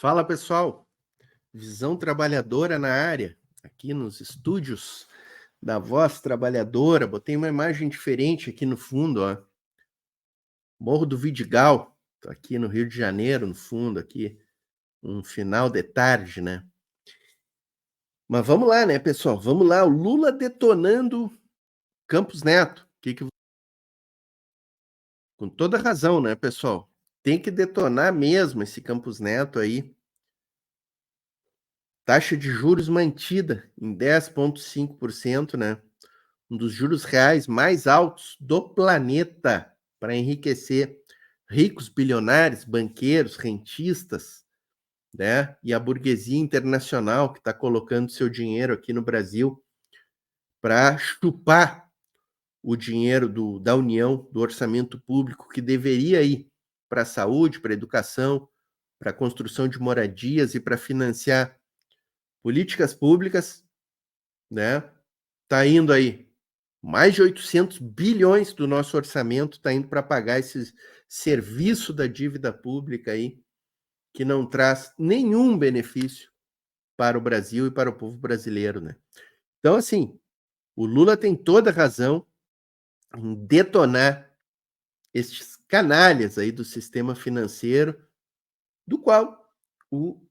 Fala pessoal, Visão Trabalhadora na área, aqui nos estúdios da Voz Trabalhadora. Botei uma imagem diferente aqui no fundo, ó. Morro do Vidigal, tô aqui no Rio de Janeiro, no fundo, aqui, um final de tarde, né? Mas vamos lá, né, pessoal? Vamos lá, o Lula detonando Campos Neto. Com toda razão, né, pessoal? Tem que detonar mesmo esse Campos Neto aí. Taxa de juros mantida em 10,5%, né? Um dos juros reais mais altos do planeta para enriquecer ricos, bilionários, banqueiros, rentistas, né? E a burguesia internacional que está colocando seu dinheiro aqui no Brasil para chupar o dinheiro da União, do orçamento público, que deveria ir para a saúde, para a educação, para a construção de moradias e para financiar políticas públicas, né? Tá indo aí mais de 800 bilhões do nosso orçamento está indo para pagar esse serviço da dívida pública aí, que não traz nenhum benefício para o Brasil e para o povo brasileiro, né? Então, assim, o Lula tem toda a razão em detonar estes canalhas aí do sistema financeiro, do qual o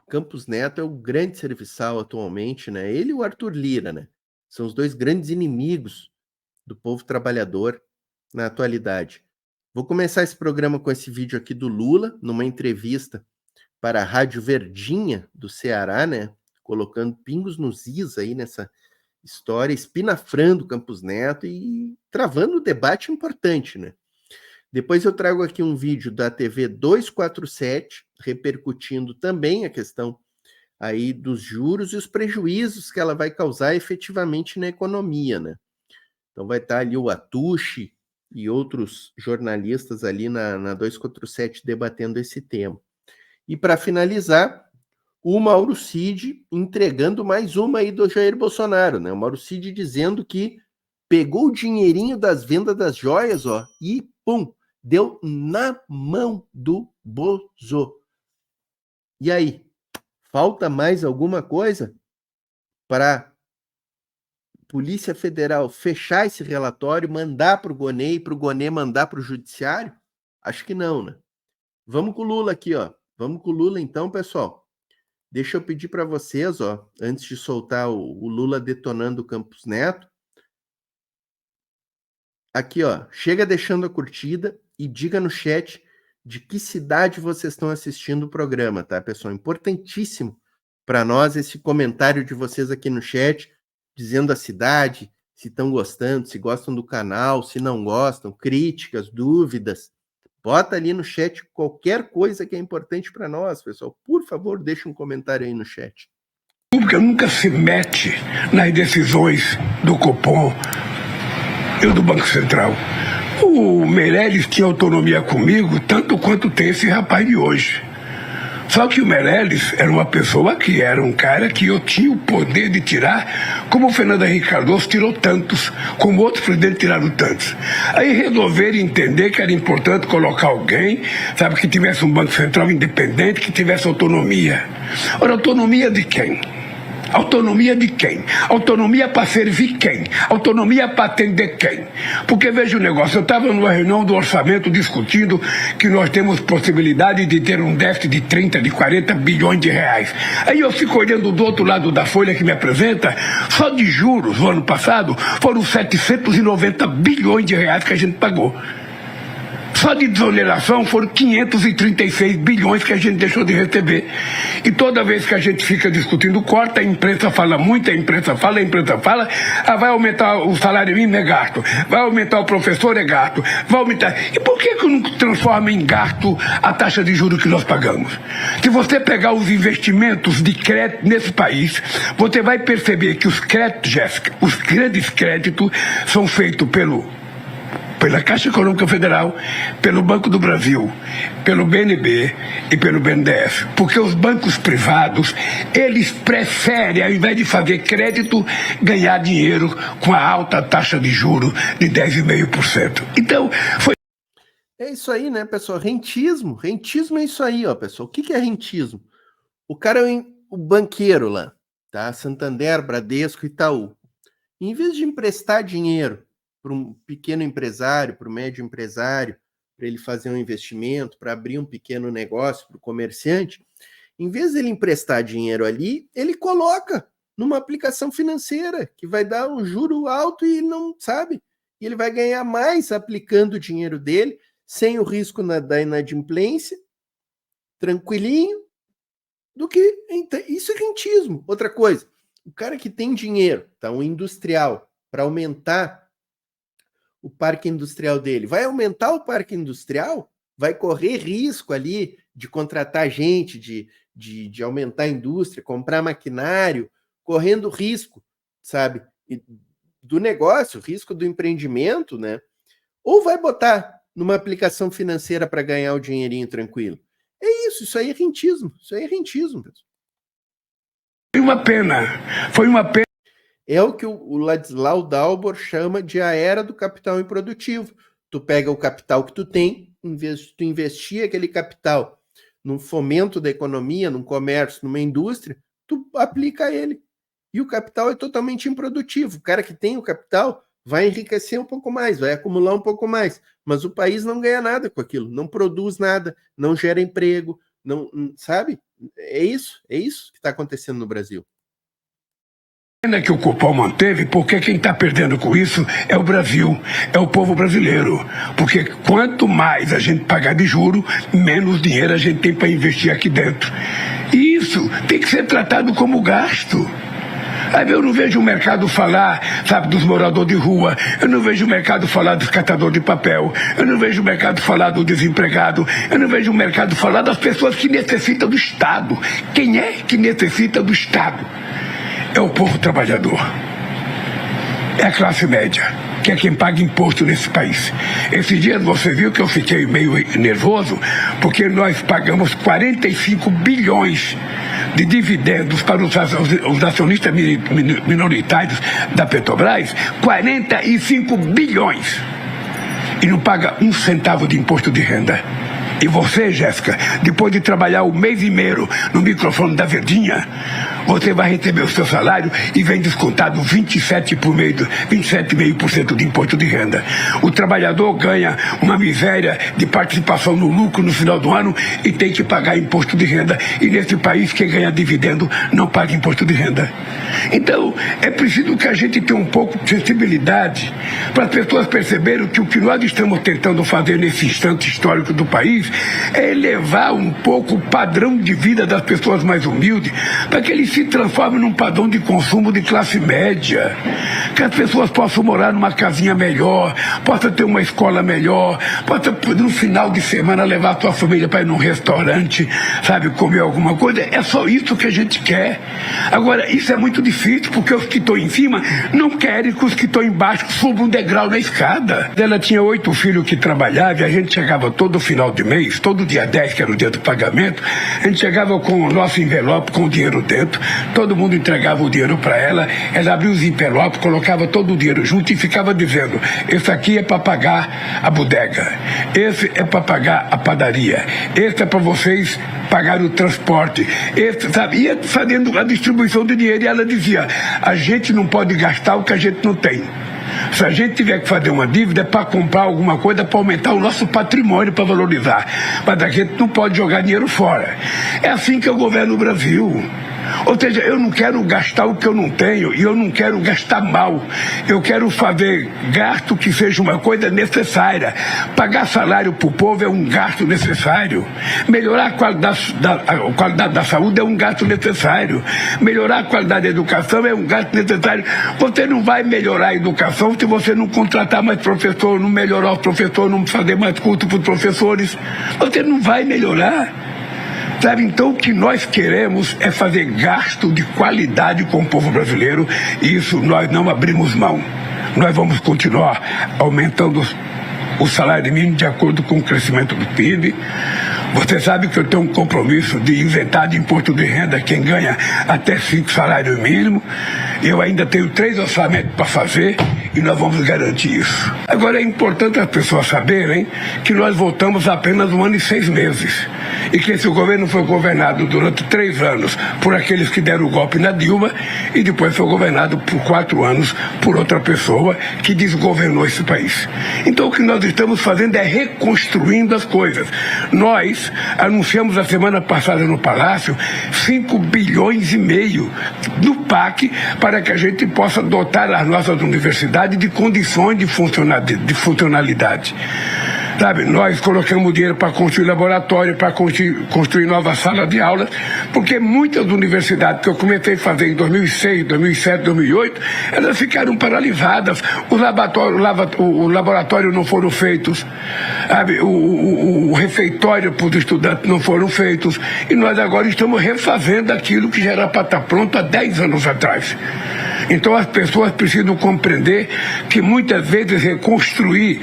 Campos Neto é o grande serviçal atualmente, né? Ele e o Arthur Lira, né? São os dois grandes inimigos do povo trabalhador na atualidade. Vou começar esse programa com esse vídeo aqui do Lula, numa entrevista para a Rádio Verdinha do Ceará, né? Colocando pingos nos is aí nessa história, espinafrando Campos Neto e travando um debate importante, né? Depois eu trago aqui um vídeo da TV 247, repercutindo também a questão aí dos juros e os prejuízos que ela vai causar efetivamente na economia, né? Então vai estar ali o Atushi e outros jornalistas ali na 247 debatendo esse tema. E para finalizar, o Mauro Cid entregando mais uma aí do Jair Bolsonaro, né? O Mauro Cid dizendo que pegou o dinheirinho das vendas das joias, ó, e pum, deu na mão do Bozo. E aí, falta mais alguma coisa para Polícia Federal fechar esse relatório, mandar para o Gonê e para o Gonê mandar para o Judiciário? Acho que não, né? Vamos com o Lula aqui, ó. Vamos com o Lula então, pessoal. Deixa eu pedir para vocês, ó, antes de soltar o Lula detonando o Campos Neto, aqui, ó, chega deixando a curtida e diga no chat de que cidade vocês estão assistindo o programa, tá, pessoal? Importantíssimo para nós esse comentário de vocês aqui no chat, dizendo a cidade, se estão gostando, se gostam do canal, se não gostam, críticas, dúvidas. Bota ali no chat qualquer coisa que é importante para nós, pessoal. Por favor, deixa um comentário aí no chat. A República nunca se mete nas decisões do Copom e do Banco Central. O Meirelles tinha autonomia comigo, tanto quanto tem esse rapaz de hoje. Só que o Meirelles era uma pessoa que era um cara que eu tinha o poder de tirar, como o Fernando Henrique Cardoso tirou tantos, como outros presidentes tiraram tantos. Aí resolveram entender que era importante colocar alguém, sabe, que tivesse um Banco Central independente, que tivesse autonomia. Ora, autonomia de quem? Autonomia de quem? Autonomia para servir quem? Autonomia para atender quem? Porque veja o negócio, eu estava numa reunião do orçamento discutindo que nós temos possibilidade de ter um déficit de 30, de 40 bilhões de reais. Aí eu fico olhando do outro lado da folha que me apresenta, só de juros no ano passado foram 790 bilhões de reais que a gente pagou. Só de desoneração foram 536 bilhões que a gente deixou de receber. E toda vez que a gente fica discutindo corta, a imprensa fala muito, a imprensa fala, vai aumentar o salário mínimo, é gasto, vai aumentar o professor, é gasto, vai aumentar... E por que não transforma em gasto a taxa de juros que nós pagamos? Se você pegar os investimentos de crédito nesse país, você vai perceber que os créditos, Jéssica, os grandes créditos são feitos pela Caixa Econômica Federal, pelo Banco do Brasil, pelo BNB e pelo BNDES. Porque os bancos privados, eles preferem, ao invés de fazer crédito, ganhar dinheiro com a alta taxa de juros de 10,5%. Então, foi... É isso aí, né, pessoal? Rentismo. Rentismo é isso aí, ó, pessoal. O que é rentismo? O cara é o banqueiro lá, tá? Santander, Bradesco, Itaú. Em vez de emprestar dinheiro para um pequeno empresário, para o médio empresário, para ele fazer um investimento, para abrir um pequeno negócio para o comerciante, em vez de ele emprestar dinheiro ali, ele coloca numa aplicação financeira que vai dar um juro alto e ele não sabe. E ele vai ganhar mais aplicando o dinheiro dele, sem o risco da inadimplência, tranquilinho, do que... Isso é rentismo. Outra coisa, o cara que tem dinheiro, tá, um industrial, para aumentar o parque industrial dele, vai aumentar o parque industrial? Vai correr risco ali de contratar gente, de aumentar a indústria, comprar maquinário, correndo risco, sabe, do negócio, risco do empreendimento, né? Ou vai botar numa aplicação financeira para ganhar o dinheirinho tranquilo? É isso aí é rentismo, pessoal. Foi uma pena. É o que o Ladislau Dalbor chama de a era do capital improdutivo. Tu pega o capital que tu tem, em vez de tu investir aquele capital num fomento da economia, num comércio, numa indústria, tu aplica ele. E o capital é totalmente improdutivo. O cara que tem o capital vai enriquecer um pouco mais, vai acumular um pouco mais, mas o país não ganha nada com aquilo, não produz nada, não gera emprego, não, sabe? É isso que está acontecendo no Brasil. Que o Copom manteve, porque quem está perdendo com isso é o Brasil, é o povo brasileiro. Porque quanto mais a gente pagar de juro, menos dinheiro a gente tem para investir aqui dentro. E isso tem que ser tratado como gasto. Aí eu não vejo o mercado falar, sabe, dos moradores de rua, eu não vejo o mercado falar dos catadores de papel, eu não vejo o mercado falar do desempregado, eu não vejo o mercado falar das pessoas que necessitam do Estado. Quem é que necessita do Estado? É o povo trabalhador, é a classe média, que é quem paga imposto nesse país. Esses dias você viu que eu fiquei meio nervoso, porque nós pagamos 45 bilhões de dividendos para os acionistas minoritários da Petrobras, 45 bilhões, e não paga um centavo de imposto de renda. E você, Jéssica, depois de trabalhar o mês e meio no microfone da Verdinha, você vai receber o seu salário e vem descontado 27,5% de imposto de renda. O trabalhador ganha uma miséria de participação no lucro no final do ano e tem que pagar imposto de renda. E nesse país, quem ganha dividendo não paga imposto de renda. Então, é preciso que a gente tenha um pouco de sensibilidade para as pessoas perceberem que o que nós estamos tentando fazer nesse instante histórico do país é elevar um pouco o padrão de vida das pessoas mais humildes, para que eles se transformem num padrão de consumo de classe média, que as pessoas possam morar numa casinha melhor, possam ter uma escola melhor, possam no final de semana levar a sua família para ir num restaurante, sabe, comer alguma coisa. É só isso que a gente quer. Agora, isso é muito difícil, porque os que estão em cima não querem que os que estão embaixo subam um degrau na escada. Ela tinha 8 filhos que trabalhavam e a gente chegava todo final de mês, todo dia 10, que era o dia do pagamento, a gente chegava com o nosso envelope com o dinheiro dentro, todo mundo entregava o dinheiro para ela, ela abria os envelopes, colocava todo o dinheiro junto e ficava dizendo: esse aqui é para pagar a bodega, esse é para pagar a padaria, esse é para vocês pagar o transporte, esse, sabe, ia fazendo a distribuição de dinheiro. E ela dizia: a gente não pode gastar o que a gente não tem. Se a gente tiver que fazer uma dívida, é para comprar alguma coisa, para aumentar o nosso patrimônio, para valorizar. Mas a gente não pode jogar dinheiro fora. É assim que eu governo o Brasil. Ou seja, eu não quero gastar o que eu não tenho e eu não quero gastar mal. Eu quero fazer gasto que seja uma coisa necessária. Pagar salário para o povo é um gasto necessário. Melhorar a qualidade da saúde é um gasto necessário. Melhorar a qualidade da educação é um gasto necessário. Você não vai melhorar a educação se você não contratar mais professor, não melhorar os professores, não fazer mais curso para os professores. Você não vai melhorar. Sabe, então o que nós queremos é fazer gasto de qualidade com o povo brasileiro, e isso nós não abrimos mão. Nós vamos continuar aumentando o salário mínimo de acordo com o crescimento do PIB. Você sabe que eu tenho um compromisso de isentar de imposto de renda quem ganha até 5 salários mínimos. Eu ainda tenho 3 orçamentos para fazer e nós vamos garantir isso. Agora é importante as pessoas saberem que nós votamos apenas 1 ano e 6 meses. E que esse governo foi governado durante 3 anos por aqueles que deram o golpe na Dilma e depois foi governado por 4 anos por outra pessoa que desgovernou esse país. Então o que nós estamos fazendo é reconstruindo as coisas. Nós anunciamos a semana passada no Palácio 5 bilhões e meio do PAC para que a gente possa dotar as nossas universidades de condições de funcionalidade. Sabe, nós colocamos dinheiro para construir laboratório, para construir novas salas de aula, porque muitas universidades que eu comecei a fazer em 2006, 2007, 2008, elas ficaram paralisadas, o laboratório não foram feitos, sabe, o refeitório para os estudantes não foram feitos, e nós agora estamos refazendo aquilo que já era para estar pronto há 10 anos atrás. Então as pessoas precisam compreender que muitas vezes reconstruir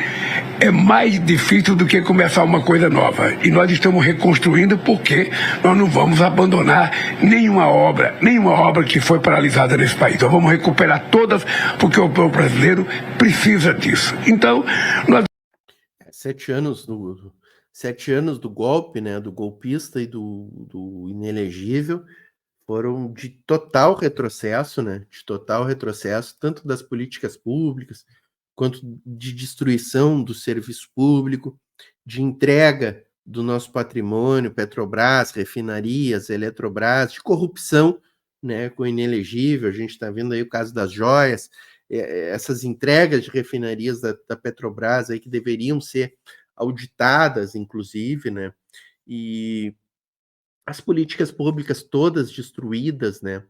é mais difícil do que começar uma coisa nova. E nós estamos reconstruindo porque nós não vamos abandonar nenhuma obra que foi paralisada nesse país. Nós vamos recuperar todas porque o povo brasileiro precisa disso. Então, nós... 7 anos do golpe, né, do golpista e do inelegível, foram de total retrocesso, né? De total retrocesso, tanto das políticas públicas, quanto de destruição do serviço público, de entrega do nosso patrimônio, Petrobras, refinarias, Eletrobras, de corrupção, né? Com o inelegível. A gente está vendo aí o caso das joias, essas entregas de refinarias da Petrobras aí que deveriam ser auditadas, inclusive, né? E as políticas públicas todas destruídas, né?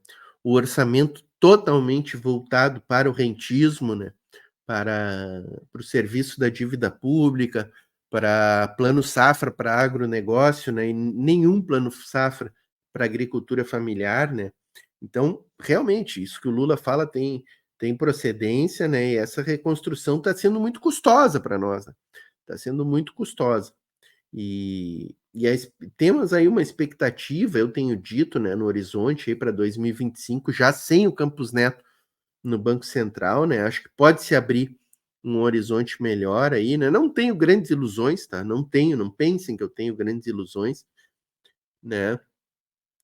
O orçamento totalmente voltado para o rentismo, né? Para o serviço da dívida pública, para plano safra para agronegócio, né? E nenhum plano safra para agricultura familiar, né? Então, realmente, isso que o Lula fala tem procedência, né? E essa reconstrução está sendo muito custosa para nós, né? Está sendo muito custosa. E temos aí uma expectativa, eu tenho dito, né, no horizonte aí para 2025, já sem o Campos Neto no Banco Central, né? Acho que pode se abrir um horizonte melhor aí, né? Não tenho grandes ilusões, tá? Não pensem que eu tenho grandes ilusões, né?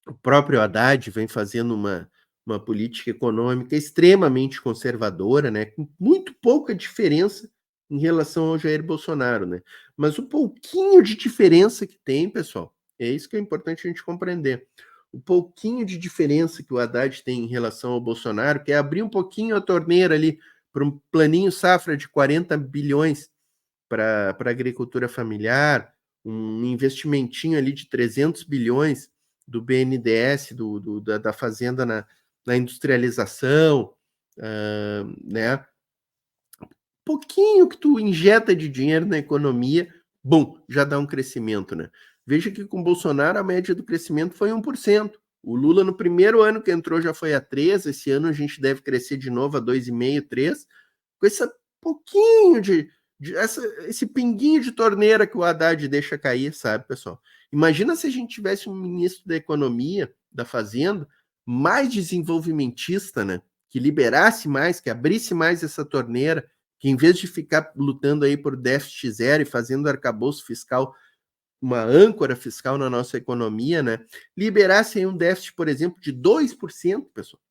O próprio Haddad vem fazendo uma política econômica extremamente conservadora, né? Com muito pouca diferença em relação ao Jair Bolsonaro, né? Mas o pouquinho de diferença que tem, pessoal, é isso que é importante a gente compreender. O pouquinho de diferença que o Haddad tem em relação ao Bolsonaro, que é abrir um pouquinho a torneira ali para um planinho safra de 40 bilhões para a agricultura familiar, um investimentinho ali de 300 bilhões do BNDES, da Fazenda na industrialização, né? Pouquinho que tu injeta de dinheiro na economia, bom, já dá um crescimento, né? Veja que com Bolsonaro a média do crescimento foi 1%. O Lula no primeiro ano que entrou já foi a 3%, esse ano a gente deve crescer de novo a 2,5%, 3%, com esse pouquinho esse pinguinho de torneira que o Haddad deixa cair, sabe, pessoal? Imagina se a gente tivesse um ministro da Economia, da Fazenda, mais desenvolvimentista, né? Que liberasse mais, que abrisse mais essa torneira, que em vez de ficar lutando aí por déficit zero e fazendo arcabouço fiscal, uma âncora fiscal na nossa economia, né? Liberasse aí um déficit, por exemplo, de 2%, pessoal.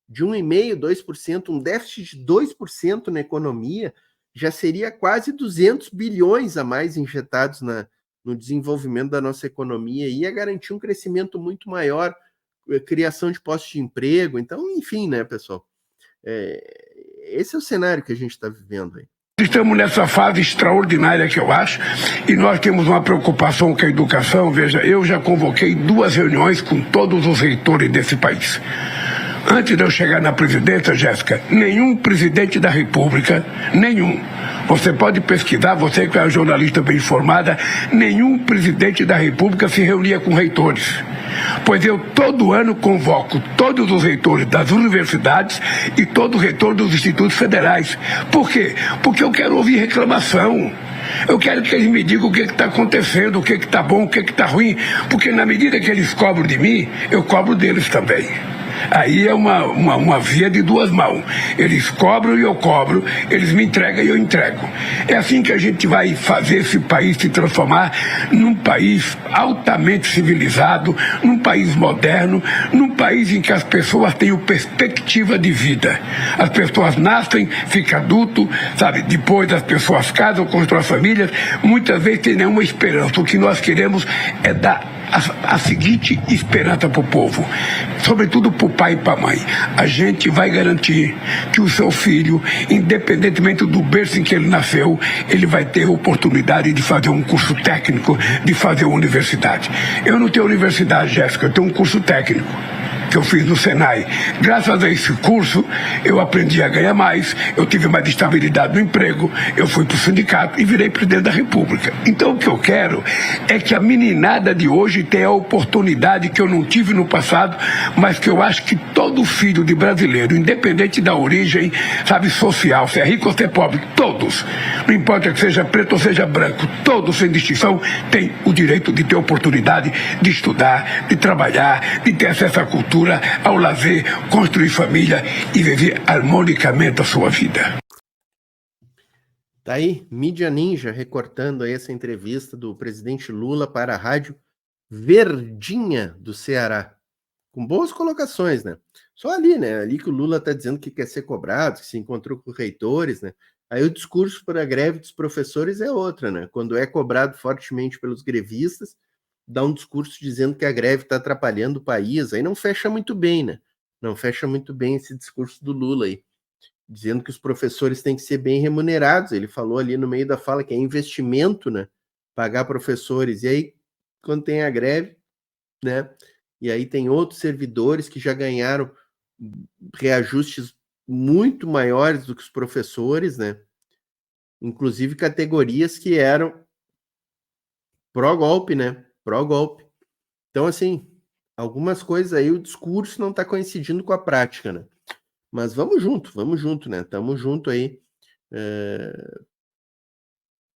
De 1,5%, 2%, um déficit de 2% na economia, já seria quase 200 bilhões a mais injetados no desenvolvimento da nossa economia e ia garantir um crescimento muito maior, criação de postos de emprego. Então, enfim, né, pessoal? Esse é o cenário que a gente está vivendo aí. Estamos nessa fase extraordinária que eu acho, e nós temos uma preocupação com a educação. Veja, eu já convoquei 2 reuniões com todos os reitores desse país. Antes de eu chegar na presidência, Jéssica, nenhum presidente da República, nenhum, você pode pesquisar, você que é jornalista bem informada, nenhum presidente da República se reunia com reitores. Pois eu todo ano convoco todos os reitores das universidades e todo o reitor dos institutos federais. Por quê? Porque eu quero ouvir reclamação. Eu quero que eles me digam o que está acontecendo, o que está bom, o que está ruim, porque na medida que eles cobram de mim, eu cobro deles também. Aí é uma via de duas mãos. Eles cobram e eu cobro, eles me entregam e eu entrego. É assim que a gente vai fazer esse país se transformar num país altamente civilizado, num país moderno, num país em que as pessoas tenham perspectiva de vida. As pessoas nascem, ficam adultos, sabe? Depois as pessoas casam, constroem famílias, muitas vezes tem nenhuma esperança. O que nós queremos é dar a seguinte esperança para o povo, sobretudo para o pai e para a mãe. A gente vai garantir que o seu filho, independentemente do berço em que ele nasceu, ele vai ter a oportunidade de fazer um curso técnico, de fazer uma universidade. Eu não tenho universidade, Jéssica, eu tenho um curso técnico que eu fiz no Senai. Graças a esse curso, eu aprendi a ganhar mais, eu tive mais estabilidade no emprego, eu fui para o sindicato e virei presidente da República. Então, o que eu quero é que a meninada de hoje tenha a oportunidade que eu não tive no passado, mas que eu acho que todo filho de brasileiro, independente da origem, sabe, social, se é rico ou se é pobre, todos, não importa que seja preto ou seja branco, todos, sem distinção, têm o direito de ter oportunidade de estudar, de trabalhar, de ter acesso à cultura, ao lazer, construir família e viver harmonicamente a sua vida. Tá aí, Mídia Ninja recortando aí essa entrevista do presidente Lula para a rádio Verdinha do Ceará. Com boas colocações, né? Só ali, né? Ali que o Lula tá dizendo que quer ser cobrado, que se encontrou com reitores, né? Aí o discurso para a greve dos professores é outra, né? Quando é cobrado fortemente pelos grevistas, dá um discurso dizendo que a greve está atrapalhando o país, aí não fecha muito bem, né? Não fecha muito bem esse discurso do Lula aí, dizendo que os professores têm que ser bem remunerados. Ele falou ali no meio da fala que é investimento, né? Pagar professores. E aí, quando tem a greve, né? E aí tem outros servidores que já ganharam reajustes muito maiores do que os professores, né? Inclusive categorias que eram pró-golpe, né? Pró-golpe. Então, assim, algumas coisas aí o discurso não está coincidindo com a prática, né? Mas vamos junto, né? Estamos junto aí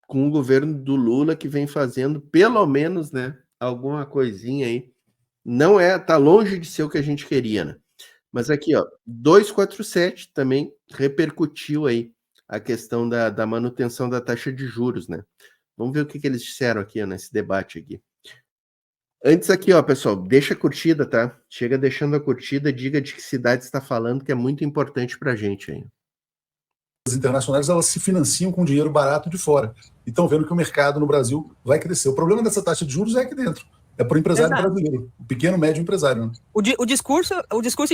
com o governo do Lula que vem fazendo, pelo menos, né? Alguma coisinha aí. Não é, tá longe de ser o que a gente queria, né? Mas aqui, ó, 247 também repercutiu aí a questão da manutenção da taxa de juros, né? Vamos ver o que eles disseram aqui, ó, nesse debate aqui. Antes aqui, ó, pessoal, deixa a curtida, tá? Chega deixando a curtida, diga de que cidade está falando, que é muito importante pra gente aí. As internacionais, elas se financiam com dinheiro barato de fora. E estão vendo que o mercado no Brasil vai crescer. O problema dessa taxa de juros é aqui dentro. É para o empresário brasileiro, o pequeno, médio empresário. Né? O discurso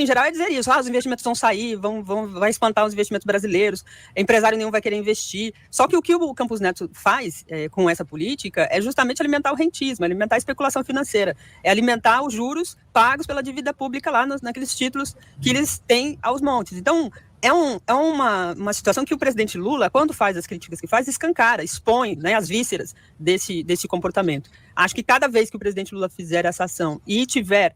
em geral é dizer isso. Os investimentos vão sair, vai espantar os investimentos brasileiros, empresário nenhum vai querer investir. Só que o que o Campos Neto faz com essa política é justamente alimentar o rentismo, alimentar a especulação financeira, é alimentar os juros pagos pela dívida pública lá naqueles títulos que eles têm aos montes. Então, é uma situação que o presidente Lula, quando faz as críticas que faz, escancara, expõe, né, as vísceras desse comportamento. Acho que cada vez que o presidente Lula fizer essa ação e tiver,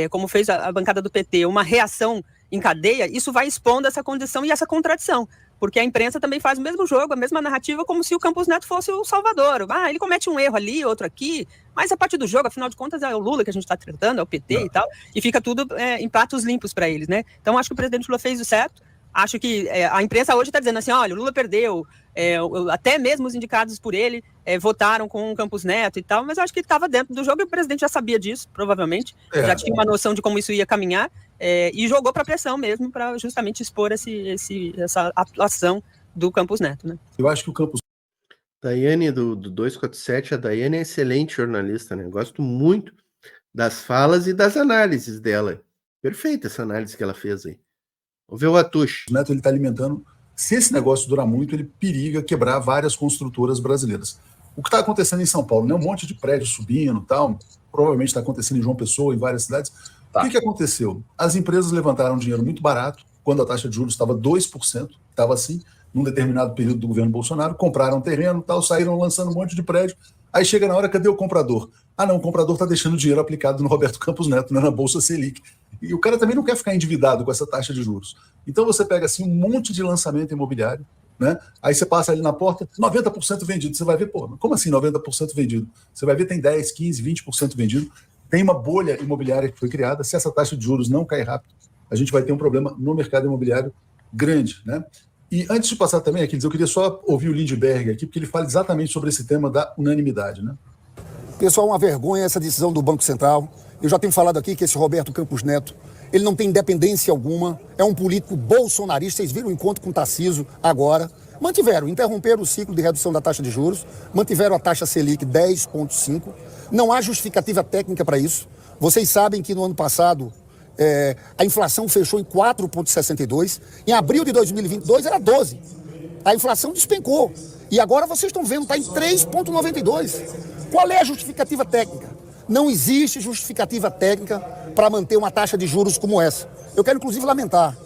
como fez a bancada do PT, uma reação em cadeia, isso vai expondo essa condição e essa contradição. Porque a imprensa também faz o mesmo jogo, a mesma narrativa, como se o Campos Neto fosse o salvador. Ele comete um erro ali, outro aqui, mas a parte do jogo, afinal de contas, é o Lula que a gente está tratando, é o PT e tal, e fica tudo em pratos limpos para eles, né? Então, acho que o presidente Lula fez o certo. Acho que a imprensa hoje está dizendo assim, olha, o Lula perdeu, até mesmo os indicados por ele votaram com o Campos Neto e tal, mas acho que estava dentro do jogo e o presidente já sabia disso, provavelmente, já tinha uma noção de como isso ia caminhar e jogou para a pressão mesmo, para justamente expor essa atuação do Campos Neto. Né? Eu acho que o Campos... Daiane, do 247, a Daiane é excelente jornalista, né? Eu gosto muito das falas e das análises dela. Perfeita essa análise que ela fez aí. Vamos ver o Atush. O Neto está alimentando. Se esse negócio durar muito, ele periga quebrar várias construtoras brasileiras. O que está acontecendo em São Paulo, né? Um monte de prédios subindo, tal. Provavelmente está acontecendo em João Pessoa, em várias cidades. Tá. O que aconteceu? As empresas levantaram dinheiro muito barato, quando a taxa de juros estava 2%, estava assim, num determinado período do governo Bolsonaro, compraram terreno, tal, saíram lançando um monte de prédio. Aí chega na hora, cadê o comprador? Ah, não, o comprador está deixando dinheiro aplicado no Roberto Campos Neto, né, na Bolsa Selic. E o cara também não quer ficar endividado com essa taxa de juros. Então você pega assim um monte de lançamento imobiliário, né? Aí você passa ali na porta, 90% vendido. Você vai ver, pô, como assim 90% vendido? Você vai ver, tem 10%, 15%, 20% vendido. Tem uma bolha imobiliária que foi criada. Se essa taxa de juros não cair rápido, a gente vai ter um problema no mercado imobiliário grande, né? E antes de passar também, Aquiles, eu queria só ouvir o Lindbergh aqui, porque ele fala exatamente sobre esse tema da unanimidade, né? Pessoal, uma vergonha essa decisão do Banco Central. Eu já tenho falado aqui que esse Roberto Campos Neto, ele não tem independência alguma, é um político bolsonarista. Vocês viram o encontro com o Tarcísio agora. Interromperam o ciclo de redução da taxa de juros, mantiveram a taxa Selic 10,5. Não há justificativa técnica para isso. Vocês sabem que no ano passado a inflação fechou em 4,62. Em abril de 2022 era 12. A inflação despencou. E agora vocês estão vendo, está em 3,92. Qual é a justificativa técnica? Não existe justificativa técnica para manter uma taxa de juros como essa. Eu quero, inclusive, lamentar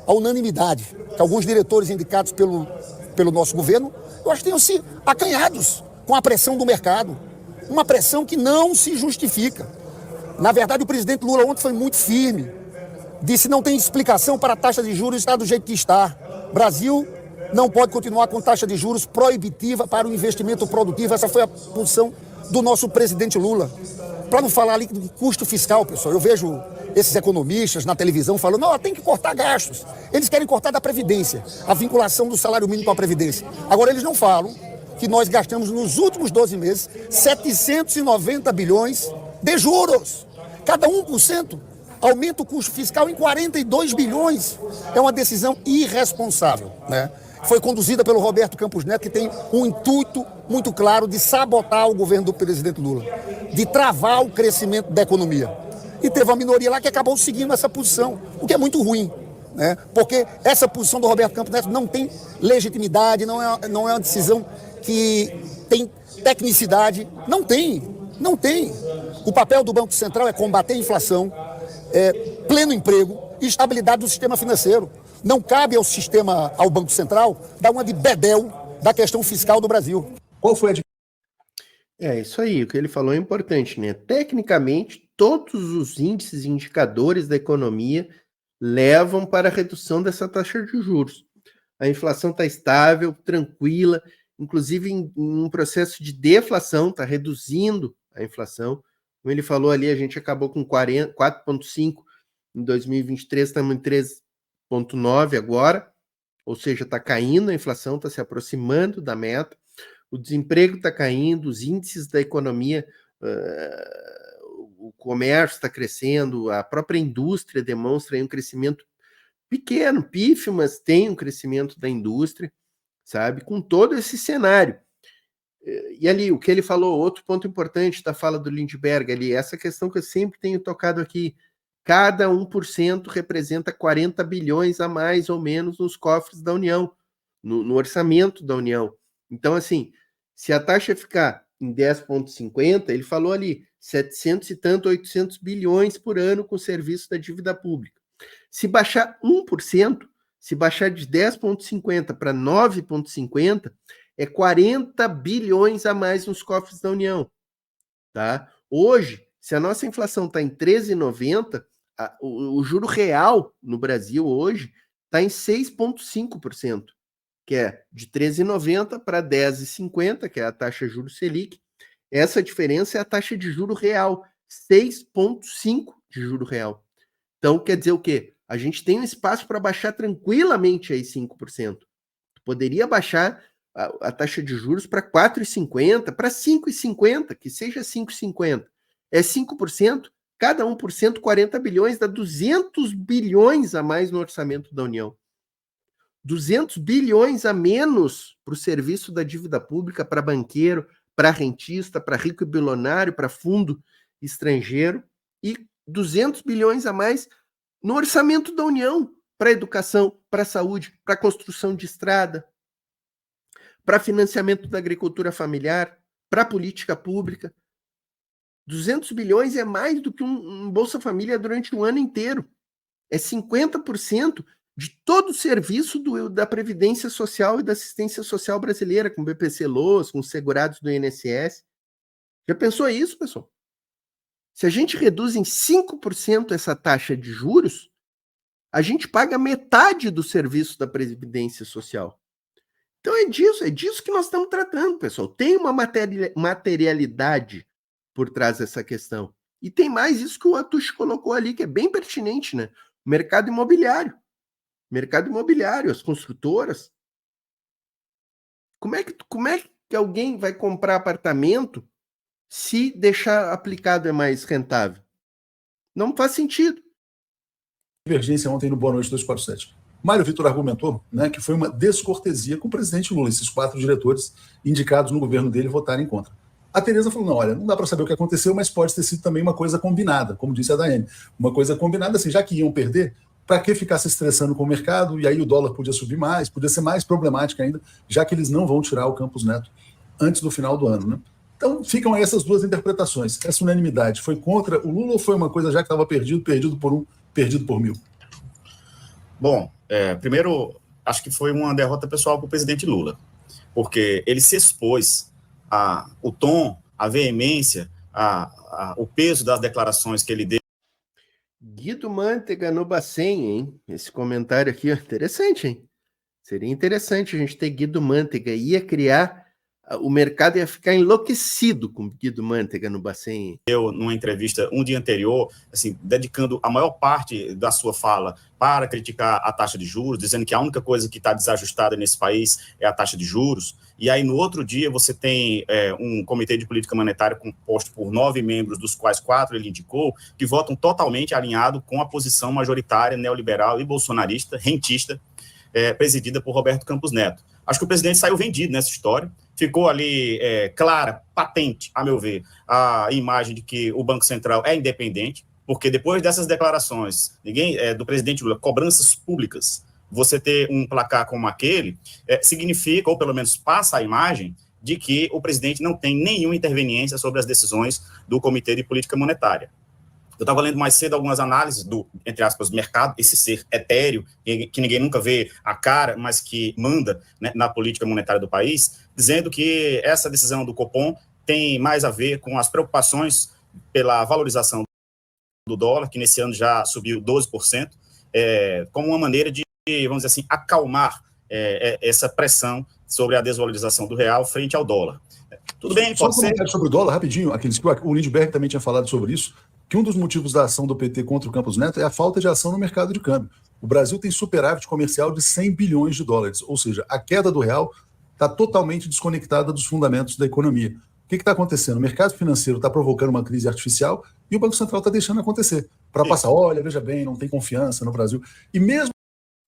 a unanimidade que alguns diretores indicados pelo nosso governo, eu acho que tenham se acanhados com a pressão do mercado. Uma pressão que não se justifica. Na verdade, o presidente Lula ontem foi muito firme. Disse que não tem explicação para a taxa de juros estar do jeito que está. Brasil não pode continuar com taxa de juros proibitiva para o investimento produtivo. Essa foi a posição do nosso presidente Lula. Para não falar ali do custo fiscal, pessoal, eu vejo esses economistas na televisão falando, não, tem que cortar gastos. Eles querem cortar da Previdência, a vinculação do salário mínimo com a Previdência. Agora, eles não falam que nós gastamos nos últimos 12 meses 790 bilhões de juros. Cada 1% aumenta o custo fiscal em 42 bilhões. É uma decisão irresponsável, né? Foi conduzida pelo Roberto Campos Neto, que tem um intuito muito claro de sabotar o governo do presidente Lula, de travar o crescimento da economia. E teve uma minoria lá que acabou seguindo essa posição, o que é muito ruim, né? Porque essa posição do Roberto Campos Neto não tem legitimidade, não é uma decisão que tem tecnicidade. Não tem. O papel do Banco Central é combater a inflação, pleno emprego e estabilidade do sistema financeiro. Não cabe ao Banco Central dar uma de bedel da questão fiscal do Brasil. Qual foi a... Isso aí, o que ele falou é importante, né? Tecnicamente, todos os índices e indicadores da economia levam para a redução dessa taxa de juros. A inflação está estável, tranquila, inclusive em um processo de deflação, está reduzindo a inflação. Como ele falou ali, a gente acabou com 4,5 em 2023, estamos em 3,9 agora, ou seja, está caindo a inflação, está se aproximando da meta, o desemprego está caindo, os índices da economia, o comércio está crescendo, a própria indústria demonstra aí um crescimento pequeno, pífio, mas tem um crescimento da indústria, sabe, com todo esse cenário. E ali, o que ele falou, outro ponto importante da fala do Lindbergh ali, essa questão que eu sempre tenho tocado aqui, cada 1% representa 40 bilhões a mais ou menos nos cofres da União, no orçamento da União. Então, assim, se a taxa ficar em 10,50, ele falou ali, 700 e tanto, 800 bilhões por ano com o serviço da dívida pública. Se baixar 1%, se baixar de 10,50 para 9,50, é 40 bilhões a mais nos cofres da União. Tá? Hoje, se a nossa inflação está em 13,90, o juro real no Brasil hoje está em 6,5%, que é de 13,90 para 10,50, que é a taxa de juros Selic. Essa diferença é a taxa de juro real, 6,5% de juro real. Então, quer dizer o quê? A gente tem um espaço para baixar tranquilamente aí 5%. Poderia baixar a taxa de juros para 4,50%, para 5,50%, que seja 5,50%. É 5%, cada 1%, 40 bilhões, dá 200 bilhões a mais no orçamento da União. 200 bilhões a menos para o serviço da dívida pública, para banqueiro, para rentista, para rico e bilionário, para fundo estrangeiro, e 200 bilhões a mais no orçamento da União, para educação, para saúde, para construção de estrada, para financiamento da agricultura familiar, para política pública. 200 bilhões é mais do que um Bolsa Família durante um ano inteiro. É 50% de todo o serviço da Previdência Social e da Assistência Social brasileira, com BPC-Loas, com segurados do INSS. Já pensou isso, pessoal? Se a gente reduz em 5% essa taxa de juros, a gente paga metade do serviço da Previdência Social. Então é disso que nós estamos tratando, pessoal. Tem uma materialidade por trás dessa questão. E tem mais isso que o Atush colocou ali, que é bem pertinente, né? Mercado imobiliário, as construtoras. Como é que alguém vai comprar apartamento se deixar aplicado é mais rentável? Não faz sentido. Divergência ontem no Boa Noite 247. Mário Vitor argumentou, né, que foi uma descortesia com o presidente Lula, esses 4 diretores indicados no governo dele votarem contra. A Tereza falou, não, olha, não dá para saber o que aconteceu, mas pode ter sido também uma coisa combinada, como disse a Daiane. Uma coisa combinada, assim, já que iam perder, para que ficar se estressando com o mercado? E aí o dólar podia subir mais, podia ser mais problemática ainda, já que eles não vão tirar o Campos Neto antes do final do ano, né? Então ficam aí essas duas interpretações. Essa unanimidade foi contra o Lula ou foi uma coisa já que estava perdido por um, perdido por mil? Bom, primeiro, acho que foi uma derrota pessoal para o presidente Lula, porque ele se expôs o tom, a veemência, o peso das declarações que ele deu. Guido Mantega no Bacen, hein? Esse comentário aqui, ó, interessante, hein? Seria interessante a gente ter Guido Mantega. Ia criar, o mercado ia ficar enlouquecido com Guido Mantega no Bacen. Eu, numa entrevista um dia anterior, assim, dedicando a maior parte da sua fala para criticar a taxa de juros, dizendo que a única coisa que está desajustada nesse país é a taxa de juros. E aí, no outro dia, você tem um comitê de política monetária composto por 9 membros, dos quais 4 ele indicou, que votam totalmente alinhado com a posição majoritária neoliberal e bolsonarista, rentista, presidida por Roberto Campos Neto. Acho que o presidente saiu vendido nessa história. Ficou ali clara, patente, a meu ver, a imagem de que o Banco Central é independente, porque depois dessas declarações do presidente Lula, cobranças públicas, você ter um placar como aquele, significa, ou pelo menos passa a imagem, de que o presidente não tem nenhuma interveniência sobre as decisões do Comitê de Política Monetária. Eu estava lendo mais cedo algumas análises do, entre aspas, mercado, esse ser etéreo, que ninguém nunca vê a cara, mas que manda, né, na política monetária do país, dizendo que essa decisão do Copom tem mais a ver com as preocupações pela valorização do dólar, que nesse ano já subiu 12%, como uma maneira de, vamos dizer assim, acalmar essa pressão sobre a desvalorização do real frente ao dólar. Tudo bem, só pode ser. Sobre o dólar, rapidinho, o Lindbergh também tinha falado sobre isso, que um dos motivos da ação do PT contra o Campos Neto é a falta de ação no mercado de câmbio. O Brasil tem superávit comercial de 100 bilhões de dólares, ou seja, a queda do real está totalmente desconectada dos fundamentos da economia. O que está acontecendo? O mercado financeiro está provocando uma crise artificial e o Banco Central está deixando acontecer. Para passar, olha, veja bem, não tem confiança no Brasil. E mesmo...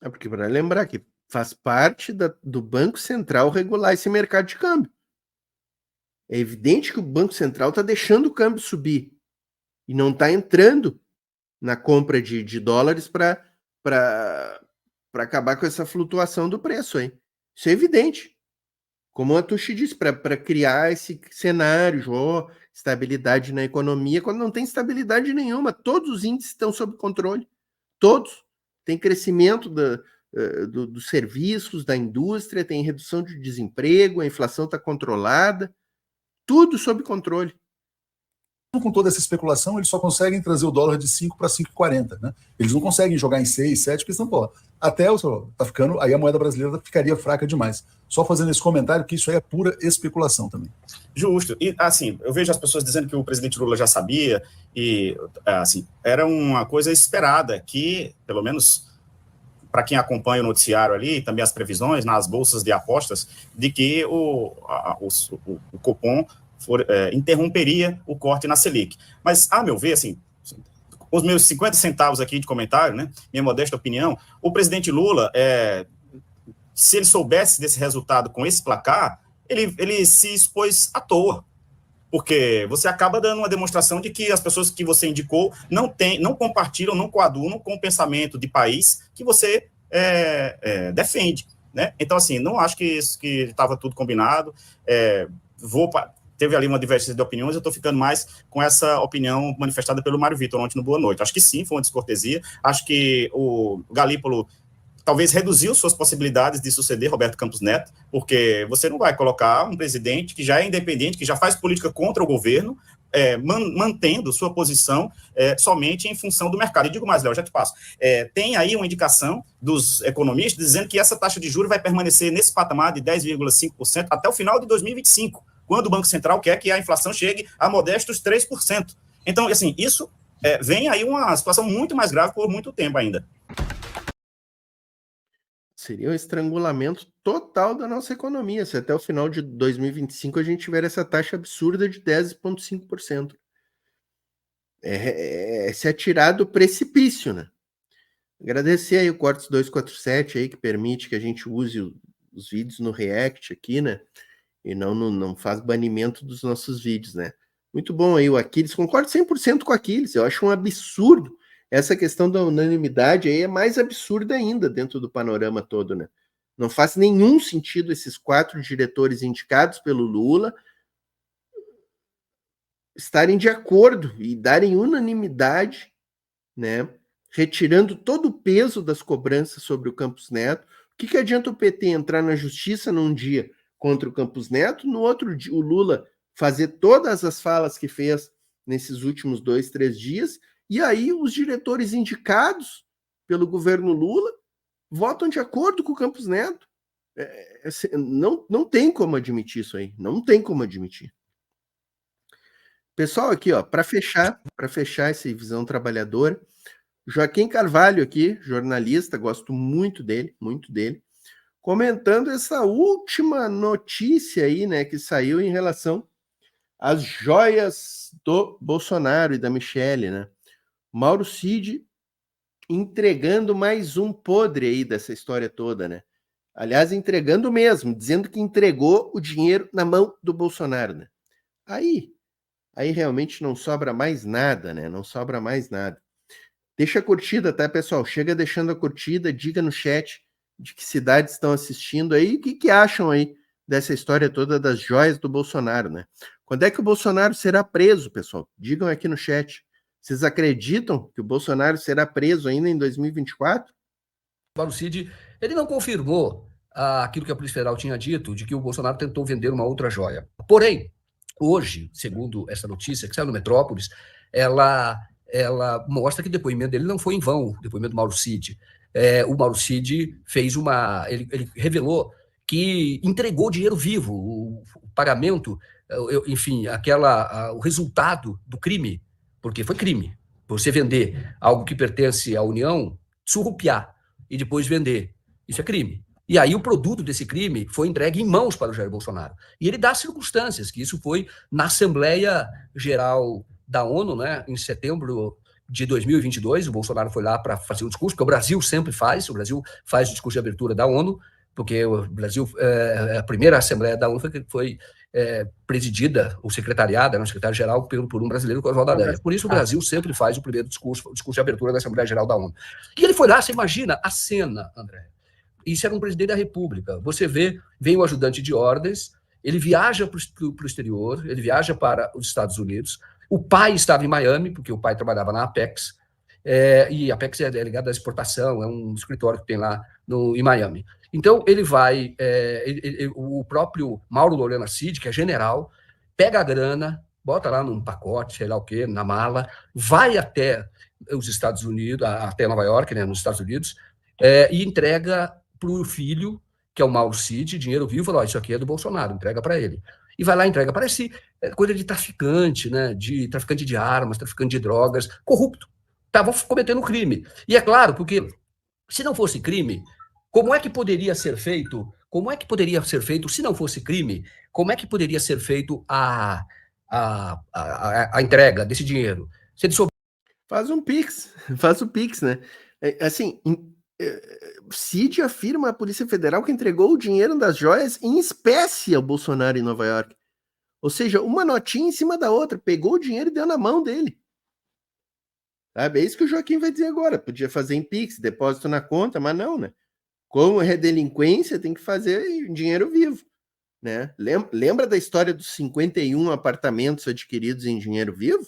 porque para lembrar que faz parte do Banco Central regular esse mercado de câmbio. É evidente que o Banco Central está deixando o câmbio subir e não está entrando na compra de dólares para acabar com essa flutuação do preço. Hein? Isso é evidente. Como a Tuxi disse, para criar esse cenário, estabilidade na economia, quando não tem estabilidade nenhuma. Todos os índices estão sob controle. Todos. Tem crescimento dos serviços, da indústria, tem redução de desemprego, a inflação está controlada. Tudo sob controle. Com toda essa especulação, eles só conseguem trazer o dólar de 5 para 5,40, né? Eles não conseguem jogar em 6, 7, porque estão, até tá ficando, aí a moeda brasileira ficaria fraca demais. Só fazendo esse comentário que isso aí é pura especulação também. Justo. E, assim, eu vejo as pessoas dizendo que o presidente Lula já sabia e, assim, era uma coisa esperada que, pelo menos para quem acompanha o noticiário ali, também as previsões nas bolsas de apostas, de que o Copom interromperia o corte na Selic. Mas, a meu ver, assim, os meus 50 centavos aqui de comentário, né, minha modesta opinião, o presidente Lula, se ele soubesse desse resultado com esse placar, ele se expôs à toa, porque você acaba dando uma demonstração de que as pessoas que você indicou não compartilham, não coadunam com o pensamento de país que você defende, né? Então, assim, não acho que estava tudo combinado, teve ali uma divergência de opiniões, eu estou ficando mais com essa opinião manifestada pelo Mário Vitor ontem no Boa Noite. Acho que sim, foi uma descortesia. Acho que o Galípolo talvez reduziu suas possibilidades de suceder Roberto Campos Neto, porque você não vai colocar um presidente que já é independente, que já faz política contra o governo, mantendo sua posição somente em função do mercado. E digo mais, Léo, já te passo. Tem aí uma indicação dos economistas dizendo que essa taxa de juros vai permanecer nesse patamar de 10,5% até o final de 2025, quando o Banco Central quer que a inflação chegue a modestos 3%. Então, assim, isso vem aí uma situação muito mais grave por muito tempo ainda. Seria um estrangulamento total da nossa economia, se até o final de 2025 a gente tiver essa taxa absurda de 10,5%. É se atirar do precipício, né? Agradecer aí o Cortes 247 aí, que permite que a gente use os vídeos no React aqui, né? E não faz banimento dos nossos vídeos, né? Muito bom aí o Aquiles, concordo 100% com o Aquiles, eu acho um absurdo. Essa questão da unanimidade aí é mais absurda ainda dentro do panorama todo, né? Não faz nenhum sentido esses 4 diretores indicados pelo Lula estarem de acordo e darem unanimidade, né? Retirando todo o peso das cobranças sobre o Campos Neto. O que adianta o PT entrar na justiça num dia contra o Campos Neto, no outro dia o Lula fazer todas as falas que fez nesses últimos 2, 3 dias, e aí os diretores indicados pelo governo Lula votam de acordo com o Campos Neto. Não tem como admitir isso aí, não tem como admitir. Pessoal, aqui, ó, para fechar essa visão trabalhadora, Joaquim Carvalho aqui, jornalista, gosto muito dele, comentando essa última notícia aí, né, que saiu em relação às joias do Bolsonaro e da Michelle, né? Mauro Cid entregando mais um podre aí dessa história toda, né? Aliás, entregando mesmo, dizendo que entregou o dinheiro na mão do Bolsonaro, né? Aí realmente não sobra mais nada, né? Não sobra mais nada. Deixa a curtida, tá, pessoal? Chega deixando a curtida, diga no chat de que cidades estão assistindo aí e o que acham aí dessa história toda das joias do Bolsonaro, né? Quando é que o Bolsonaro será preso, pessoal? Digam aqui no chat. Vocês acreditam que o Bolsonaro será preso ainda em 2024? O Mauro Cid, ele não confirmou aquilo que a Polícia Federal tinha dito, de que o Bolsonaro tentou vender uma outra joia. Porém, hoje, segundo essa notícia que saiu no Metrópolis, ela mostra que o depoimento dele não foi em vão, o depoimento do Mauro Cid. O Mauro Cid fez ele revelou que entregou dinheiro vivo, o pagamento, enfim, o resultado do crime, porque foi crime. Você vender algo que pertence à União, surrupiar e depois vender, isso é crime. E aí o produto desse crime foi entregue em mãos para o Jair Bolsonaro. E ele dá circunstâncias, que isso foi na Assembleia Geral da ONU, né, em setembro de 2022, o Bolsonaro foi lá para fazer um discurso, porque o Brasil sempre faz, o discurso de abertura da ONU, porque o Brasil, a primeira Assembleia da ONU foi presidida, ou secretariada, o secretário-geral, por um brasileiro, com Oswaldo Aranha. Por isso o Brasil sempre faz o primeiro discurso de abertura da Assembleia Geral da ONU. E ele foi lá, você imagina a cena, André. Isso era um presidente da República. Você vem o ajudante de ordens, ele viaja para o exterior, ele viaja para os Estados Unidos. O pai estava em Miami, porque o pai trabalhava na Apex, e a Apex é ligada à exportação, é um escritório que tem lá em Miami. Então, ele vai, o próprio Mauro Lorena Cid, que é general, pega a grana, bota lá num pacote, sei lá o quê, na mala, vai até os Estados Unidos, até Nova York, né, nos Estados Unidos, e entrega para o filho, que é o Mauro Cid, dinheiro vivo, fala, isso aqui é do Bolsonaro, entrega para ele. E vai lá e entrega. Parece coisa de traficante, né? De traficante de armas, traficante de drogas, corrupto. Estavam cometendo crime. E é claro, porque se não fosse crime, como é que poderia ser feito? Como é que poderia ser feito, se não fosse crime, como é que poderia ser feito a entrega desse dinheiro? Se ele Faz o Pix, né? Assim, Cid afirma à Polícia Federal que entregou o dinheiro das joias em espécie ao Bolsonaro em Nova York. Ou seja, uma notinha em cima da outra, pegou o dinheiro e deu na mão dele. Sabe? É isso que o Joaquim vai dizer agora. Podia fazer em Pix, depósito na conta, mas não, né? Como é delinquência, tem que fazer em dinheiro vivo. Né? Lembra da história dos 51 apartamentos adquiridos em dinheiro vivo?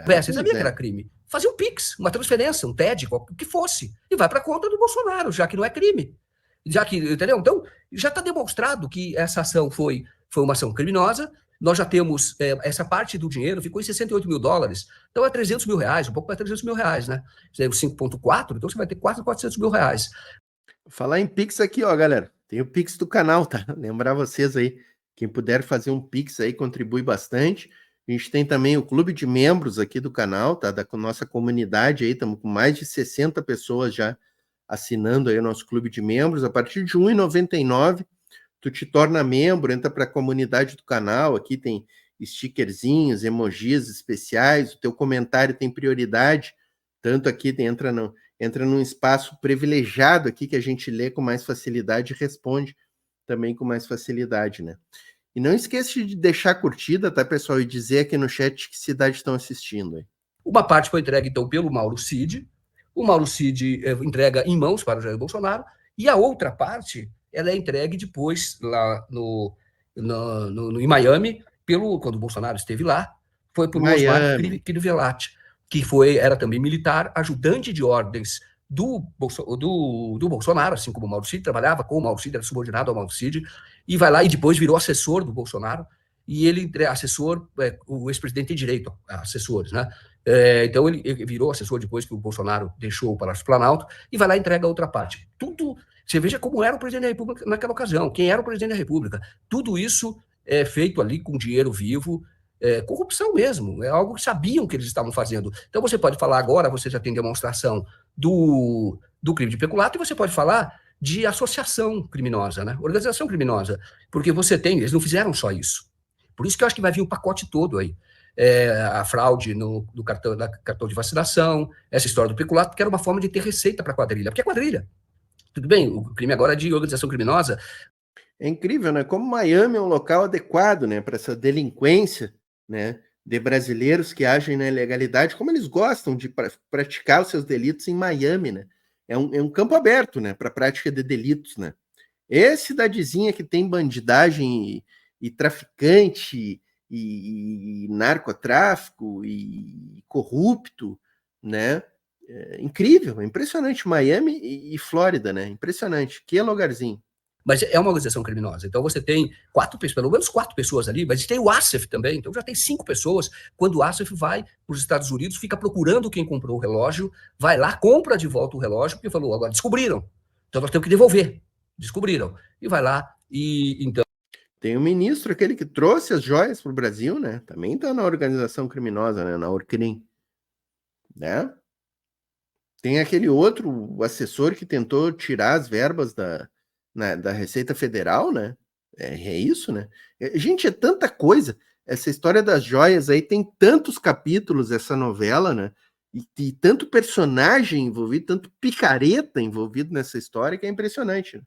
Você sabia que era crime? Fazia um Pix, uma transferência, um TED, o que fosse, e vai para a conta do Bolsonaro, já que não é crime. Já que, entendeu? Então, já está demonstrado que essa ação foi uma ação criminosa. Nós já temos essa parte do dinheiro, ficou em 68 mil dólares. Então é 300 mil reais, um pouco mais de 300 mil reais, né? 5,4, então você vai ter quase 400 mil reais. Falar em Pix aqui, ó, galera. Tem o Pix do canal, tá? Lembrar vocês aí, quem puder fazer um Pix aí contribui bastante. A gente tem também o clube de membros aqui do canal, tá? Da nossa comunidade aí, estamos com mais de 60 pessoas já assinando aí o nosso clube de membros. A partir de R$ 1,99, tu te torna membro, entra para a comunidade do canal, aqui tem stickerzinhos, emojis especiais, o teu comentário tem prioridade, tanto aqui entra num espaço privilegiado aqui que a gente lê com mais facilidade e responde também com mais facilidade, né? E não esqueça de deixar a curtida, tá, pessoal? E dizer aqui no chat que cidade estão assistindo aí. Uma parte foi entregue, então, pelo Mauro Cid. O Mauro Cid entrega em mãos para o Jair Bolsonaro. E a outra parte, ela é entregue depois, lá em Miami, quando o Bolsonaro esteve lá, foi por Osmar Crivellati, que era também militar, ajudante de ordens do Bolsonaro, assim como o Mauro Cid, trabalhava com o Mauro Cid, era subordinado ao Mauro Cid, e vai lá e depois virou assessor do Bolsonaro, e ele assessor, o ex-presidente tem direito a assessores, né? Então ele virou assessor depois que o Bolsonaro deixou o Palácio Planalto, e vai lá e entrega a outra parte. Tudo, você veja como era o presidente da República naquela ocasião, quem era o presidente da República. Tudo isso é feito ali com dinheiro vivo, corrupção mesmo, é algo que sabiam que eles estavam fazendo. Então você pode falar agora, você já tem demonstração do crime de peculato, e você pode falar de associação criminosa, né? Organização criminosa, porque eles não fizeram só isso. Por isso que eu acho que vai vir o pacote todo aí. A fraude no cartão de vacinação, essa história do peculato, que era uma forma de ter receita para a quadrilha, porque é quadrilha. Tudo bem, o crime agora é de organização criminosa. É incrível, né? Como Miami é um local adequado, né, para essa delinquência, né, de brasileiros que agem na ilegalidade, como eles gostam de praticar os seus delitos em Miami, né? É um campo aberto, né, para prática de delitos, né? Cidadezinha que tem bandidagem e traficante e narcotráfico e corrupto, né? Incrível, impressionante. Miami e Flórida, né? Impressionante. Que lugarzinho. Mas é uma organização criminosa. Então você tem pelo menos quatro pessoas ali, mas tem o Assef também, então já tem 5 pessoas. Quando o Assef vai para os Estados Unidos, fica procurando quem comprou o relógio, vai lá, compra de volta o relógio, porque falou, agora descobriram, então nós temos que devolver. Descobriram. E vai lá e então... Tem o ministro, aquele que trouxe as joias para o Brasil, né? Também está na organização criminosa, né? Na Orcrim, né? Tem aquele outro assessor que tentou tirar as verbas da Receita Federal, né? É isso, né? Gente, é tanta coisa. Essa história das joias aí tem tantos capítulos, essa novela, né? E tanto personagem envolvido, tanto picareta envolvido nessa história, que é impressionante. Né?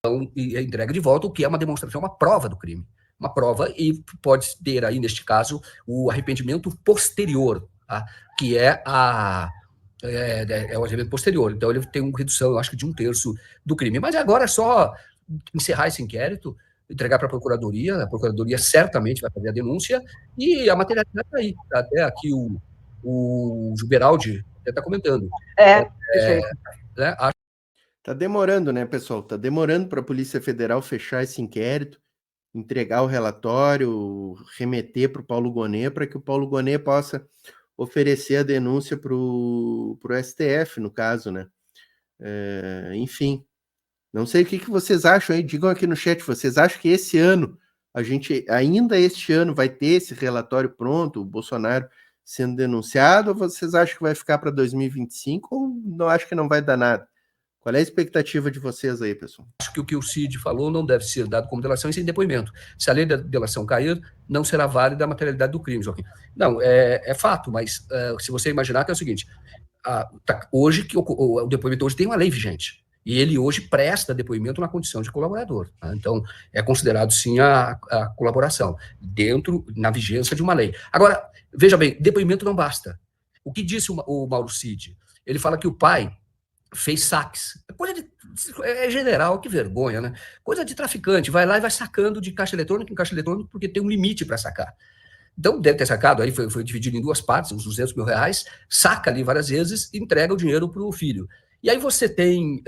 Então, e a entrega de volta, o que é uma demonstração, uma prova do crime. Uma prova, e pode ter aí, neste caso, o arrependimento posterior, tá? Que é o arrependimento posterior. Então, ele tem uma redução, eu acho que de 1/3 do crime. Mas agora é só encerrar esse inquérito, entregar para a Procuradoria certamente vai fazer a denúncia, e a materialidade está aí. Até aqui o Beraldi está comentando. Tá demorando, né, pessoal? Tá demorando para a Polícia Federal fechar esse inquérito, entregar o relatório, remeter para o Paulo Gonet, para que o Paulo Gonet possa oferecer a denúncia para o STF, no caso, né? Enfim, não sei o que vocês acham aí, digam aqui no chat, vocês acham que esse ano, ainda este ano, vai ter esse relatório pronto, o Bolsonaro sendo denunciado, ou vocês acham que vai ficar para 2025, ou não acho que não vai dar nada? Qual é a expectativa de vocês aí, pessoal? Acho que o que o Cid falou não deve ser dado como delação e sem depoimento. Se a lei da delação cair, não será válida a materialidade do crime, Joaquim. Não, é fato, mas se você imaginar que é o seguinte, hoje, o depoimento hoje tem uma lei vigente, e ele hoje presta depoimento na condição de colaborador. Tá? Então, é considerado, sim, a colaboração, na vigência de uma lei. Agora, veja bem, depoimento não basta. O que disse o Mauro Cid? Ele fala que o pai fez saques. É general, que vergonha, né? Coisa de traficante, vai lá e vai sacando de caixa eletrônica em caixa eletrônica, porque tem um limite para sacar. Então, deve ter sacado, aí foi dividido em 2 partes, uns R$200 mil, saca ali várias vezes e entrega o dinheiro para o filho. E aí você tem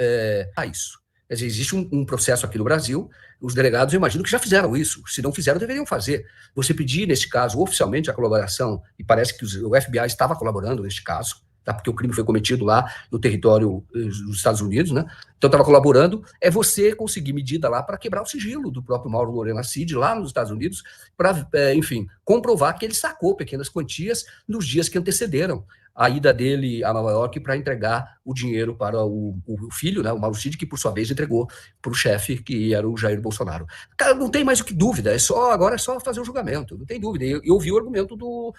isso. Quer dizer, existe um processo aqui no Brasil, os delegados, eu imagino que já fizeram isso. Se não fizeram, deveriam fazer. Você pedir, nesse caso, oficialmente a colaboração, e parece que o FBI estava colaborando neste caso, tá? Porque o crime foi cometido lá no território dos Estados Unidos, né? Então estava colaborando, é você conseguir medida lá para quebrar o sigilo do próprio Mauro Lorena Cid lá nos Estados Unidos, para, enfim, comprovar que ele sacou pequenas quantias nos dias que antecederam a ida dele a Nova York para entregar o dinheiro para o filho, né, o Mauro Cid, que por sua vez entregou para o chefe, que era o Jair Bolsonaro. Cara, não tem mais o que dúvida, agora é só fazer o julgamento, não tem dúvida. Eu ouvi o argumento do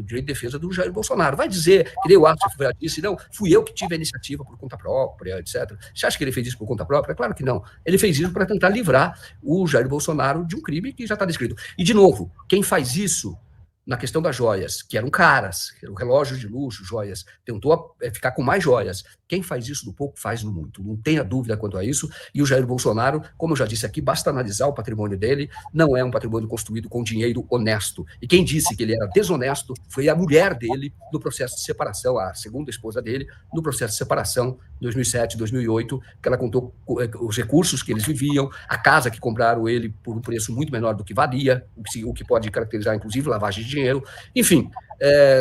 direito de defesa do Jair Bolsonaro. Vai dizer, que nem o Arthur disse, não, fui eu que tive a iniciativa por conta própria, etc. Você acha que ele fez isso por conta própria? Claro que não. Ele fez isso para tentar livrar o Jair Bolsonaro de um crime que já está descrito. E, de novo, quem faz isso na questão das joias, que eram caras, que eram relógios de luxo, joias, tentou ficar com mais joias. Quem faz isso no pouco, faz no muito. Não tenha dúvida quanto a isso. E o Jair Bolsonaro, como eu já disse aqui, basta analisar o patrimônio dele, não é um patrimônio construído com dinheiro honesto. E quem disse que ele era desonesto foi a mulher dele no processo de separação, a segunda esposa dele, no processo de separação, 2007, 2008, que ela contou os recursos que eles viviam, a casa que compraram ele por um preço muito menor do que valia, o que pode caracterizar, inclusive, lavagem de dinheiro. Enfim,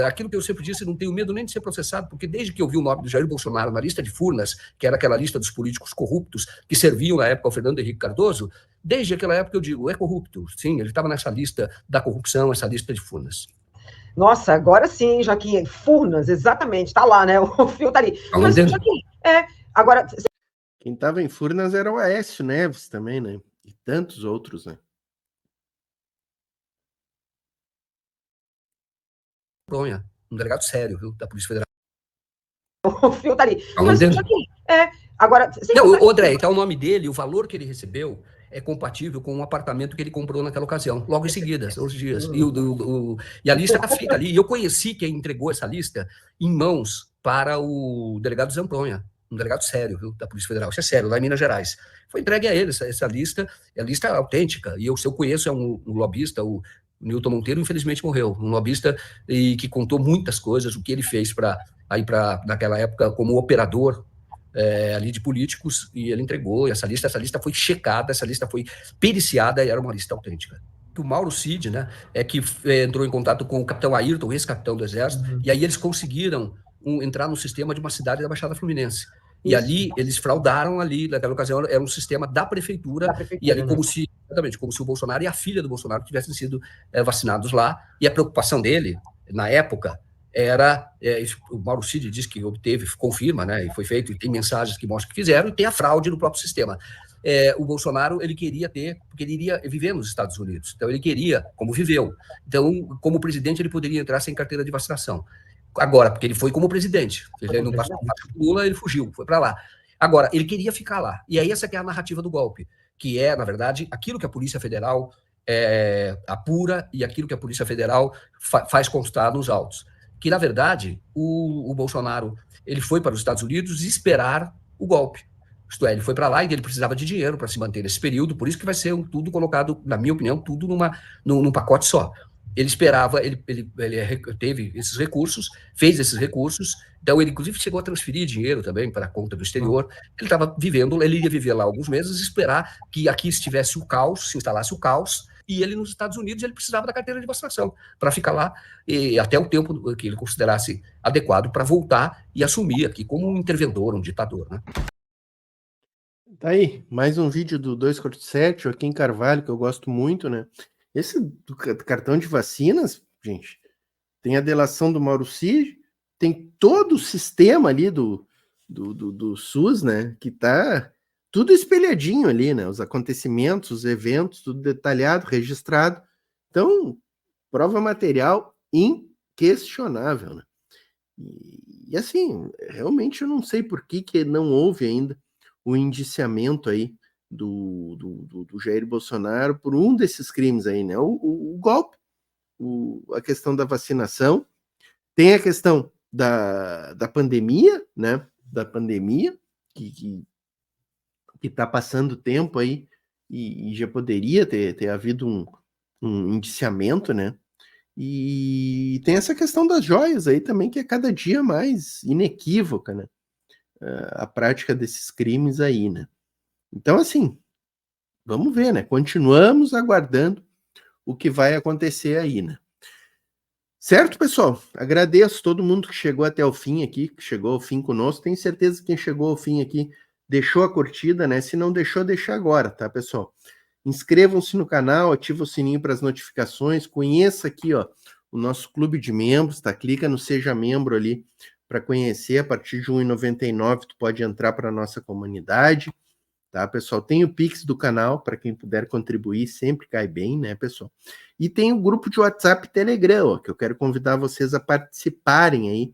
aquilo que eu sempre disse, não tenho medo nem de ser processado, porque desde que eu vi o nome do Jair Bolsonaro na lista de Furnas, que era aquela lista dos políticos corruptos que serviam na época ao Fernando Henrique Cardoso, desde aquela época eu digo, é corrupto. Sim, ele estava nessa lista da corrupção, essa lista de Furnas. Nossa, agora sim, Joaquim, Furnas, exatamente, tá lá, né? O fio tá ali. Mas, Joaquim, agora... Quem estava em Furnas era o Aécio Neves também, né? E tantos outros, né? Um delegado sério, viu, da Polícia Federal. O fio tá ali. Mas, Joaquim, agora... Não, André, então o nome dele, o valor que ele recebeu é compatível com o apartamento que ele comprou naquela ocasião, logo em seguida, uns dias. E a lista está feita ali. E eu conheci quem entregou essa lista em mãos para o delegado Zampronha, um delegado sério, viu, da Polícia Federal. Isso é sério, lá em Minas Gerais. Foi entregue a ele essa lista, é a lista autêntica. E se eu conheço, é um lobista, o Newton Monteiro, infelizmente morreu, um lobista e que contou muitas coisas, o que ele fez naquela época como operador ali de políticos, e ele entregou, e essa lista foi checada, essa lista foi periciada, e era uma lista autêntica. O Mauro Cid, né, que entrou em contato com o capitão Ayrton, ex-capitão do Exército, e aí eles conseguiram entrar no sistema de uma cidade da Baixada Fluminense. E ali, eles fraudaram ali, naquela ocasião, era um sistema da prefeitura e ali como se o Bolsonaro e a filha do Bolsonaro tivessem sido vacinados lá, e a preocupação dele, na época, era, o Mauro Cid diz que obteve, confirma, né, e foi feito, e tem mensagens que mostram que fizeram, e tem a fraude no próprio sistema. O Bolsonaro, ele queria ter, porque ele iria viver nos Estados Unidos, então ele queria, como viveu. Então, como presidente, ele poderia entrar sem carteira de vacinação. Agora, porque ele foi como presidente, ele não passou o Lula, ele fugiu, foi para lá. Agora, ele queria ficar lá, e aí essa que é a narrativa do golpe, que é, na verdade, aquilo que a Polícia Federal apura e aquilo que a Polícia Federal faz constar nos autos. Que, na verdade, o Bolsonaro, ele foi para os Estados Unidos esperar o golpe. Isto é, ele foi para lá e ele precisava de dinheiro para se manter nesse período, por isso que vai ser tudo colocado, na minha opinião, tudo num pacote só. Ele esperava, ele teve esses recursos, fez esses recursos, então ele inclusive chegou a transferir dinheiro também para a conta do exterior. Ele estava vivendo, ele ia viver lá alguns meses, esperar que aqui estivesse o caos, se instalasse o caos, e ele nos Estados Unidos ele precisava da carteira de vacinação para ficar lá e até o tempo que ele considerasse adequado para voltar e assumir aqui como um interventor, um ditador, né? Tá aí, mais um vídeo do 247, Joaquim Carvalho, que eu gosto muito, né? Esse do cartão de vacinas, gente, tem a delação do Mauro Cid, tem todo o sistema ali do SUS, né? Que tá tudo espelhadinho ali, né? Os acontecimentos, os eventos, tudo detalhado, registrado. Então, prova material inquestionável, né? E assim, realmente eu não sei por que não houve ainda o indiciamento aí do Jair Bolsonaro por um desses crimes aí, né? O golpe, a questão da vacinação, tem a questão da pandemia, né? Da pandemia, que está passando tempo aí e já poderia ter havido um indiciamento, né? E tem essa questão das joias aí também, que é cada dia mais inequívoca, né? A prática desses crimes aí, né? Então, assim, vamos ver, né? Continuamos aguardando o que vai acontecer aí, né? Certo, pessoal? Agradeço todo mundo que chegou até o fim aqui, que chegou ao fim conosco. Tenho certeza que quem chegou ao fim aqui deixou a curtida, né? Se não deixou, deixa agora, tá, pessoal? Inscrevam-se no canal, ativa o sininho para as notificações, conheça aqui, ó, o nosso clube de membros, tá? Clica no Seja Membro ali para conhecer. A partir de R$ 1,99 tu pode entrar para a nossa comunidade, tá, pessoal? Tem o Pix do canal, para quem puder contribuir, sempre cai bem, né, pessoal? E tem o grupo de WhatsApp e Telegram, ó, que eu quero convidar vocês a participarem aí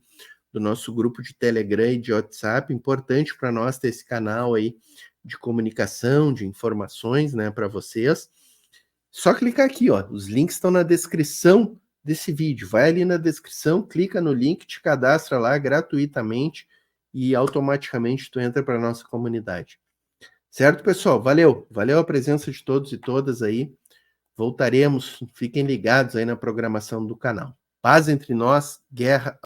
do nosso grupo de Telegram e de WhatsApp. Importante para nós ter esse canal aí de comunicação, de informações, né, para vocês. Só clicar aqui, ó, os links estão na descrição desse vídeo. Vai ali na descrição, clica no link, te cadastra lá gratuitamente e automaticamente tu entra para nossa comunidade. Certo, pessoal? Valeu. Valeu a presença de todos e todas aí. Voltaremos. Fiquem ligados aí na programação do canal. Paz entre nós, guerra